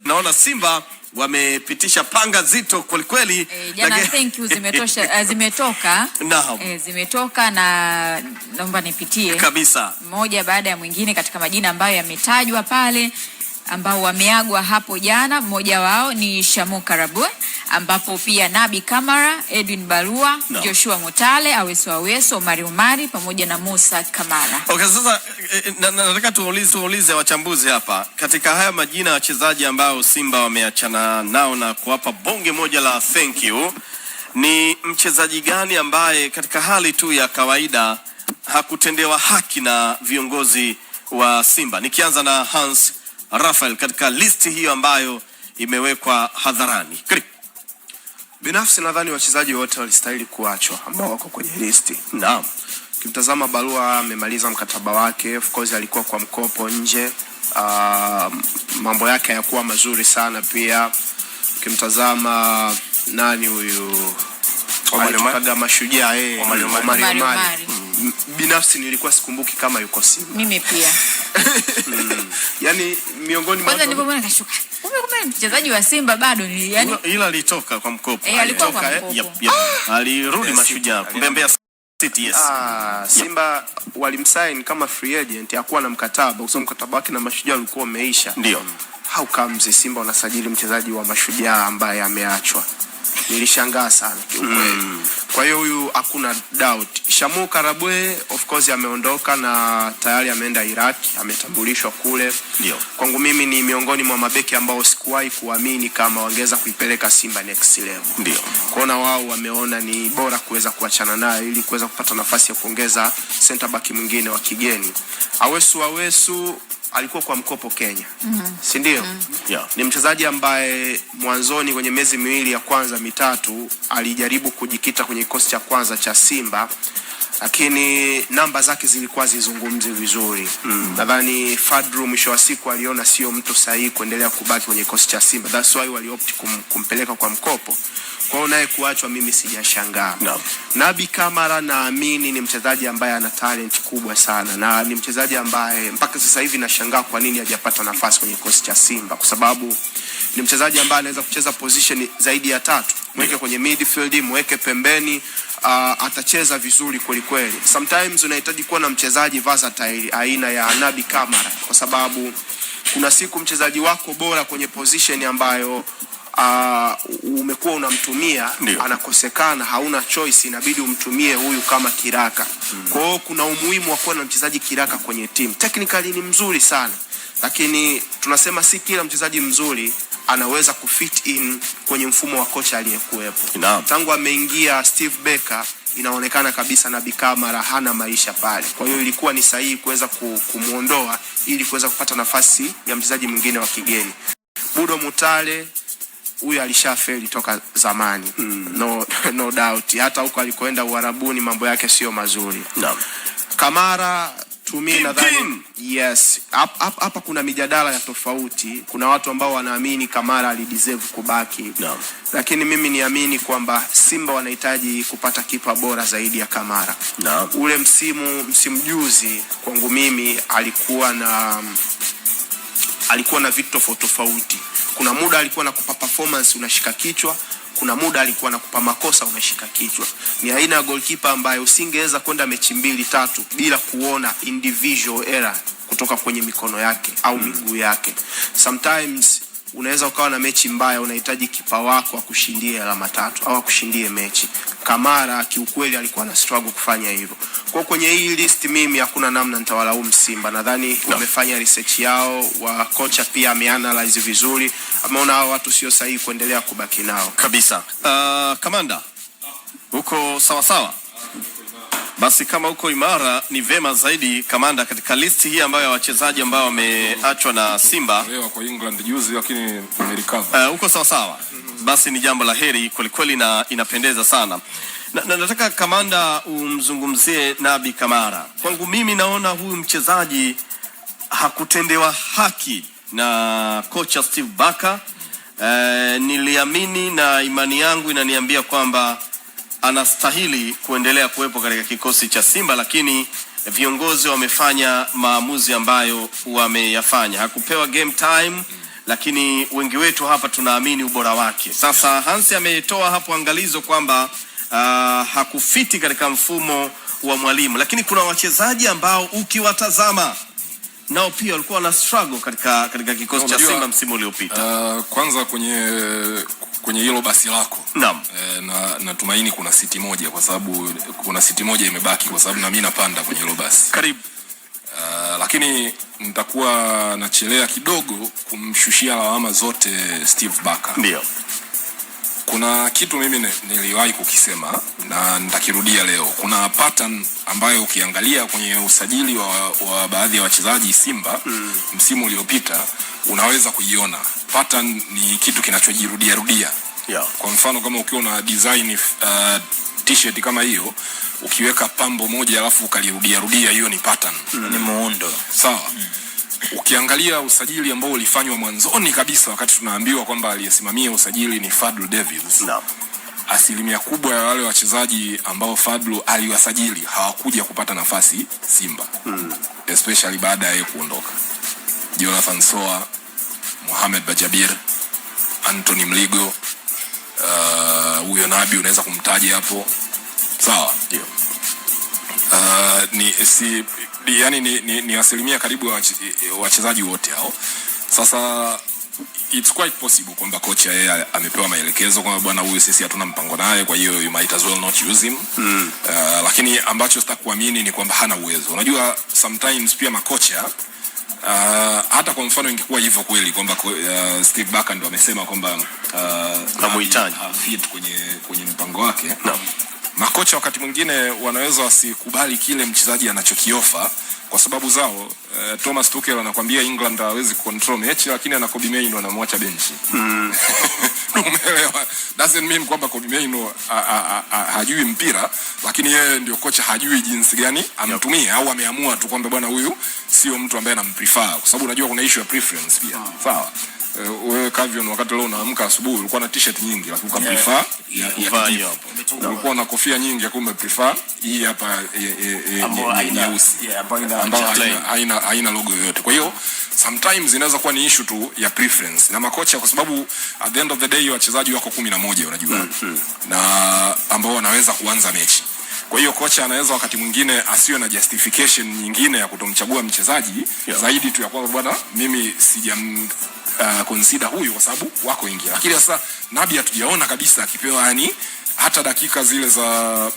naona Simba wamepitisha panga zito kwelikweli. Jana thank you zimetoka. Naam. Zimetoka na naomba nipitie kabisa mmoja baada ya mwingine katika majina ambayo yametajwa pale ambao wameagwa hapo jana. Mmoja wao ni Shamu Karabwe, ambapo pia Nabi Kamara, Edwin Barua, Joshua Mutale, Aweso, Omari pamoja na Musa Kamara. Okay, sasa nataka tuulize wachambuzi hapa katika haya majina ya wachezaji ambao Simba wameachana nao na kuwapa bonge moja la thank you. Ni mchezaji gani ambaye katika hali tu ya kawaida hakutendewa haki na viongozi wa Simba? Nikianza na Hans Rafael katika listi hiyo ambayo imewekwa hadharani. Binafsi nadhani wachezaji wote walistahili kuachwa ambao wako kwenye listi. Naam. Kimtazama Barua amemaliza mkataba wake, of course alikuwa kwa mkopo nje. Mambo yake hayakuwa mazuri sana pia. Kimtazama nani huyu alitokaga Mashujaa Omari. Binafsi nilikuwa sikumbuki kama yuko Simba. Mimi pia. Yani miongoni mwa kwanza nilipomwona kashuka. Kumbe mchezaji wa Simba bado ni yani ila alitoka kwa mkopo. Alitoka kwa mkopo. Alirudi Mashujaa Mbeya City. Yes. Simba walimsign kama free agent, hakuwa na mkataba. Usome mkataba wake na Mashujaa ulikuwa umeisha. Ndio. How comes Simba wanasajili mchezaji wa Mashujaa ambaye ameachwa? Nilishangaa sana kiukweli. Kwa hiyo huyu hakuna doubt. Shamu Karabwe of course ameondoka na tayari ameenda Iraq, ametambulishwa kule. Ndio. Kwangu mimi ni miongoni mwa mabeki ambao sikuwahi kuamini kama wangeweza kuipeleka Simba next level. Ndio. Kuona wao wameona ni bora kuweza kuachana naye ili kuweza kupata nafasi ya kuongeza center back mwingine wa kigeni. Awesu alikuwa kwa mkopo Kenya. Si ndio? Yeah. Ni mchezaji ambaye mwanzoni kwenye miezi miwili ya kwanza mitatu alijaribu kujikita kwenye kikosi cha kwanza cha Simba, lakini namba zake zilikuwa zizungumzi vizuri. Nadhani Fadru mwisho wa siku aliona sio mtu sahihi kuendelea kubaki kwenye kikosi cha Simba. That's why waliopt kumpeleka kwa mkopo. Kwa hiyo naye kuachwa mimi sijashangaa. Nabi Kamara naamini ni mchezaji ambaye ana talent kubwa sana, na ni mchezaji ambaye mpaka sasa hivi nashangaa kwa nini hajapata nafasi kwenye kikosi cha Simba, kwa sababu ni mchezaji ambaye anaweza kucheza position zaidi ya 3. Mweke kwenye midfield, mweke pembeni, atacheza vizuri kweli kweli. Sometimes unahitaji kuwa na mchezaji versatile aina ya Nabi Kamara, kwa sababu kuna siku mchezaji wako bora kwenye position ambayo umekuwa unamtumia anakosekana, hauna choice, inabidi umtumie huyu kama kiraka. Kwa hiyo kuna umuhimu wa kuwa na mchezaji kiraka kwenye timu. Technically ni mzuri sana, lakini tunasema si kila mchezaji mzuri anaweza kufit in kwenye mfumo wa kocha aliyekuwepo. Tangu ameingia Steve Becker inaonekana kabisa Nabi Kamara hana maisha pale. Kwa hiyo ilikuwa ni sahihi kuweza kumuondoa ili kuweza kupata nafasi ya mchezaji mwingine wa kigeni. Budo Mutale huyu alishafeli toka zamani. No doubt. Hata huko alikoenda Uarabuni mambo yake sio mazuri. Kamara tumi nadhani yes. Hapa kuna mijadala ya tofauti. Kuna watu ambao wanaamini Kamara alideserve kubaki. Lakini mimi niamini kwamba Simba wanahitaji kupata kipa bora zaidi ya Kamara. Ule msimu juzi kwangu mimi alikuwa na vitu tofauti. Kuna muda alikuwa anakupa performance unashika kichwa, kuna muda alikuwa anakupa makosa unashika kichwa. Ni aina ya goalkeeper ambaye usingeweza kwenda mechi 2-3 bila kuona individual error kutoka kwenye mikono yake au miguu yake. Sometimes unaweza ukawa na mechi mbaya, unahitaji kipa wako akushindie alama 3 au akushindie mechi. Kamara kiukweli alikuwa na struggle kufanya hivyo. Kwa kwenye hii list mimi hakuna namna nitawalaumu Simba. Nadhani wamefanya research yao, wa kocha pia ameanalyze vizuri, ameona hao watu sio sahihi kuendelea kubaki nao kabisa. Kamanda, uko sawa? Basi kama uko imara ni vema zaidi Kamanda, katika listi hii ambayo wachezaji ambao wameachwa na Simba leo kwa England juzi, lakini wamerecover. Uko sawa. Basi ni jambo la heri kweli na inapendeza sana. Nataka Kamanda umzungumzie Nabi Kamara. Kwangu mimi naona huyu mchezaji hakutendewa haki na kocha Steve Becker. Niliamini na imani yangu inaniambia kwamba anastahili kuendelea kuwepo katika kikosi cha Simba, lakini viongozi wamefanya maamuzi ambayo wameyafanya. Hakupewa game time, lakini wengi wetu hapa tunaamini ubora wake. Sasa Hansi ametoa hapo angalizo kwamba hakufiti katika mfumo wa mwalimu, lakini kuna wachezaji ambao ukiwatazama nao pia walikuwa na struggle katika kikosi cha Simba msimu uliopita. Kwanza kwenye hilo basi lako. Naam. Natumaini kuna siti moja, kwa sababu kuna siti moja imebaki, kwa sababu na mimi napanda kwenye hilo basi. Karibu. Lakini nitakuwa nachelea kidogo kumshushia lawama zote Steve Barker. Ndio. Kuna kitu mimi niliwahi kukisema na nitakirudia leo. Kuna pattern ambayo ukiangalia kwenye usajili wa baadhi ya wachezaji Simba msimu uliopita unaweza kuiona. Pattern ni kitu kinachojirudia rudia. Yeah. Kwa mfano kama ukiwa na design t-shirt kama hiyo, ukiweka pambo moja alafu ukalirudia rudia, hiyo ni pattern. Ni muundo. Sawa. Ukiangalia usajili ambao ulifanywa mwanzoni kabisa, wakati tunaambiwa kwamba aliyesimamia usajili ni Fadlu Davids. Naam. Asilimia kubwa ya wale wachezaji ambao Fadlu aliwasajili hawakuja kupata nafasi Simba. Especially baada ya yeye kuondoka. Jonathan Soa, Mohamed Bajabir, Anthony Mligo, huyo Nabi unaweza kumtaja hapo. Sawa. Ndio. Ni asilimia karibu ya wachezaji wote hao. Sasa it's quite possible kwamba kocha yeye amepewa maelekezo kwamba bwana huyu sisi hatuna mpango naye, kwa hiyo you might as well not use him. Lakini ambacho sitakuamini ni kwamba hana uwezo. Unajua sometimes pia makocha hata kwa mfano ingekuwa hivyo kweli kwamba Steve Barker ndo amesema kwamba hamuhitaji fit kwenye mpango wake. No. Makocha wakati mwingine wanaweza wasikubali kile mchezaji anachokiofa kwa sababu zao. Thomas Tuchel anakuambia England hawezi control mechi, lakini ana Kobe Mainoo anamwacha benchi. Umeelewa? Doesn't mean kwamba Kobe Mainoo hajui mpira, lakini yeye ndio kocha, hajui jinsi gani amtumie au ameamua tu kwamba bwana huyu sio mtu ambaye anamprefer, kwa sababu unajua kuna issue ya preference pia. Sawa. Wewe Kavion, wakati leo unaamka asubuhi ulikuwa na t-shirt nyingi lakini ukaprefer ya hapo. Ulikuwa na kofia nyingi lakini umeprefer hii hapa nyeusi ambayo haina logo yoyote. Kwa hiyo sometimes inaweza kuwa ni issue tu ya preference na makocha, kwa sababu at the end of the day wachezaji wako 11 unajua, na ambao wanaweza kuanza mechi. Kwa hiyo kocha anaweza wakati mwingine asiwe na justification nyingine ya kutomchagua mchezaji zaidi tu ya kwamba bwana mimi sijam consider huyu kwa sababu wako wengi. Lakini sasa Nabi hatujaona kabisa akipewa yani hata dakika zile za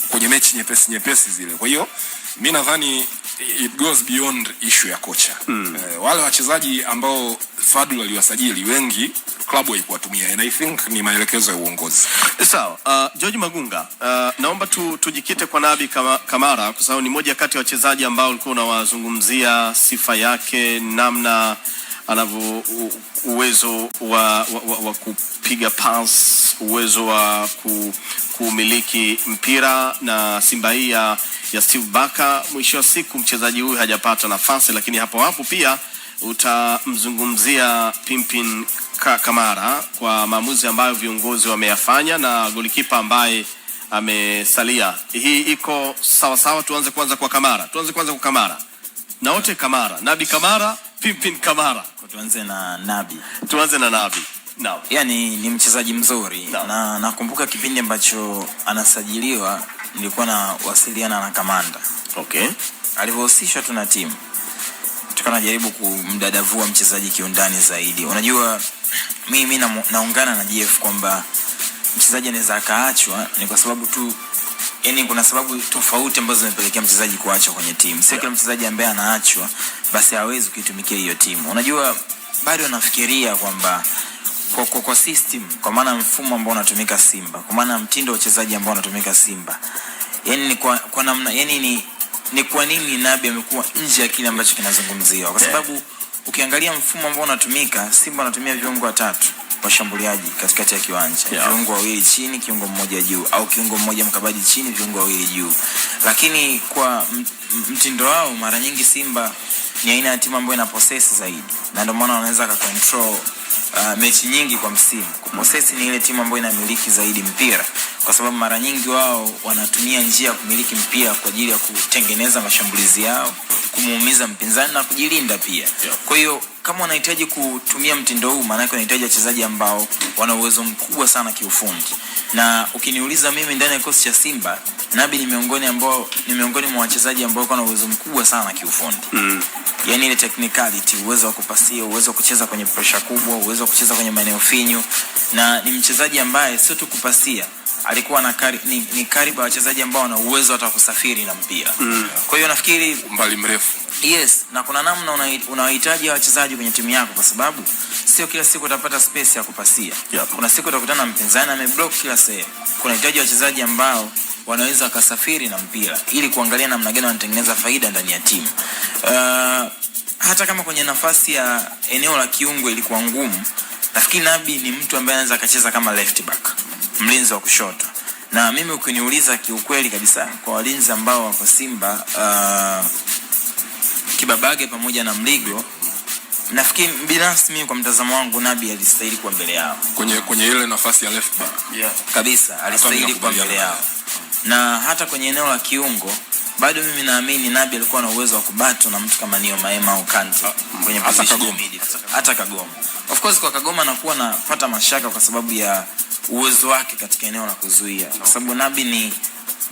kwenye mechi nyepesi zile. Kwa hiyo mimi nadhani it goes beyond issue ya kocha. Wale wachezaji ambao Fadlu aliwasajili wengi klabu haikuwatumia, and I think ni maelekezo ya uongozi. Sawa. George Magunga, naomba tujikite kwa Nabi Kamara kwa sababu ni moja kati ya wachezaji ambao ulikuwa unawazungumzia sifa yake, namna anavyo uwezo wa kupiga pass, uwezo wa kumiliki mpira, na Simba hii ya Steve Barker. Mwisho wa siku mchezaji huyu hajapata nafasi, lakini hapo pia utamzungumzia Pimpin Kamara kwa maamuzi ambayo viongozi wameyafanya na golikipa ambaye amesalia. Hii iko sawa. Tuanze kwanza kwa Kamara. Na wote Kamara, Nabi Kamara, Pimpin Kamara. Tuanze na Nabi. Naam. Yani ni mchezaji mzuri. Na nakumbuka kipindi ambacho anasajiliwa nilikuwa na wasiliana na kamanda. Okay. Alivyohusishwa tu na timu, tukanajaribu kumdadavua mchezaji kiundani zaidi. Unajua mimi naungana na GF kwamba mchezaji anaweza akaachwa ni kwa sababu tu, yani kuna sababu tofauti ambazo zimepelekea mchezaji kuachwa kwenye timu. Sio kila mchezaji ambaye anaachwa basi hawezi kuitumikia hiyo timu. Unajua bado nafikiria kwamba kwa system, kwa maana mfumo ambao unatumika Simba, kwa maana mtindo wa uchezaji ambao unatumika Simba, yani ni kwa namna, yani ni kwa nini Nabi amekuwa nje ya kile ambacho kinazungumziwa? Kwa sababu ukiangalia mfumo ambao unatumika, Simba anatumia viungo watatu washambuliaji katikati ya kiwanja, viungo wawili chini, kiungo mmoja juu, au kiungo mmoja mkabaji chini, viungo wawili juu. Lakini kwa mtindo wao mara nyingi Simba ni aina ya timu ambayo ina possess zaidi, na ndio maana wanaweza control mechi nyingi kwa msimu. Kupossess ni ile timu ambayo inamiliki zaidi mpira, kwa sababu mara nyingi wao wanatumia njia ya kumiliki mpira kwa ajili ya kutengeneza mashambulizi yao, kumuumiza mpinzani na kujilinda pia. Kwa hiyo kama unahitaji kutumia mtindo huu, maana yake unahitaji wachezaji ambao wana uwezo mkubwa sana kiufundi. Na ukiniuliza mimi, ndani ya kikosi cha Simba, Nabi ni miongoni mwa wachezaji ambao wana uwezo mkubwa sana kiufundi. Yaani ile technicality, uwezo wa kupasia, uwezo wa kucheza kwenye pressure kubwa, uwezo wa kucheza kwenye maeneo finyu, na ni mchezaji ambaye sio tu kupasia, alikuwa na ni karibu wachezaji ambao wana uwezo hata kusafiri na mpira. Kwa hiyo nafikiri mbali mrefu. Yes, na kuna namna unahitaji wachezaji kwenye timu yako, kwa sababu sio kila siku utapata space ya kupasia. Kuna siku utakutana na mpinzani ameblock kila sehemu. Kuna hitaji wachezaji ambao wanaweza kusafiri na mpira ili kuangalia namna gani wanatengeneza faida ndani ya timu. Hata kama kwenye nafasi ya eneo la kiungo ilikuwa ngumu, nafikiri Nabi ni mtu ambaye anaweza akacheza kama left back, mlinzi wa kushoto. Na mimi ukiniuliza kiukweli kabisa, kwa walinzi ambao wako Simba, Kibabage pamoja na Mligo, nafikiri binafsi mimi kwa mtazamo wangu Nabi alistahili kuwa mbele yao. Kwenye ile nafasi ya left back. Kabisa, alistahili kuwa mbele yao. Na hata kwenye eneo la kiungo, bado mimi naamini Nabi alikuwa na uwezo wa kubato na mtu kama Nio Maema au Kante kwenye position ya midfield. Hata Kagoma. Of course kwa Kagoma nakuwa napata mashaka kwa sababu ya uwezo wake katika eneo la kuzuia. Kwa sababu Nabi ni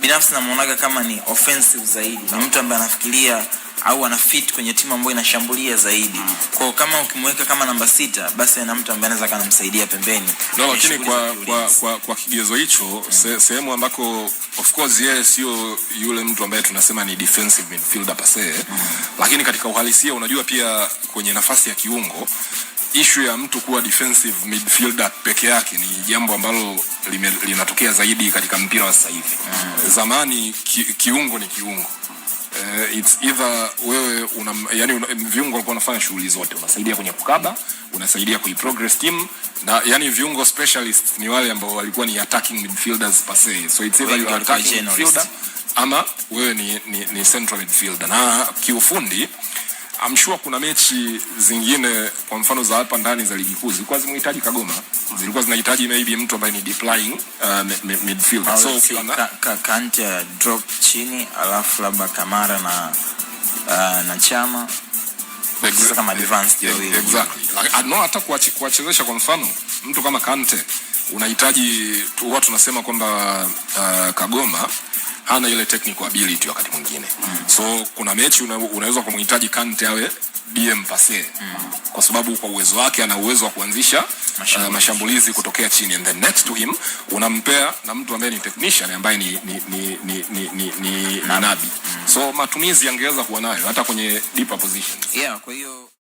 binafsi namuonaga kama ni offensive zaidi. Ni mtu ambaye anafikiria au ana fit kwenye timu ambayo inashambulia zaidi. Kwa kama ukimweka kama namba 6, basi ana mtu ambaye anaweza kumsaidia pembeni. No, lakini kwa kigezo hicho, sehemu ambako of course yeye sio yule mtu ambaye tunasema ni defensive midfielder pase, lakini katika uhalisia unajua pia kwenye nafasi ya kiungo issue ya mtu kuwa defensive midfielder peke yake ni jambo ambalo linatokea zaidi katika mpira wa sasa hivi. Zamani kiungo ni kiungo. It's either wewe viungo walikuwa wanafanya shughuli zote, unasaidia kwenye kukaba, unasaidia kuiprogress team, na yani viungo specialist ni wale ambao walikuwa ni attacking midfielders per se. So it's either you are attacking midfielder ama wewe ni central midfielder. Na kiufundi I'm sure kuna mechi zingine kwa mfano za hapa ndani za ligi kuu zilikuwa zinahitaji Kagoma, zilikuwa zinahitaji maybe mtu ambaye ni deploying midfielder. So ukiona Kante drop chini, alafu labda Kamara na Chama kama advanced hiyo. Exactly. No, hata kuwachezesha kwa mfano mtu kama Kante unahitaji watu tunasema kwamba Kagoma hana ile technical ability wakati mwingine. So kuna mechi unaweza kumhitaji Kante awe DM passe. Kwa sababu kwa uwezo wake ana uwezo wa kuanzisha mashambulizi kutokea chini, and then next to him unampea na mtu ambaye ni technician ambaye ni Nabi. So matumizi yangeweza kuwa nayo hata kwenye deeper positions. Kwa hiyo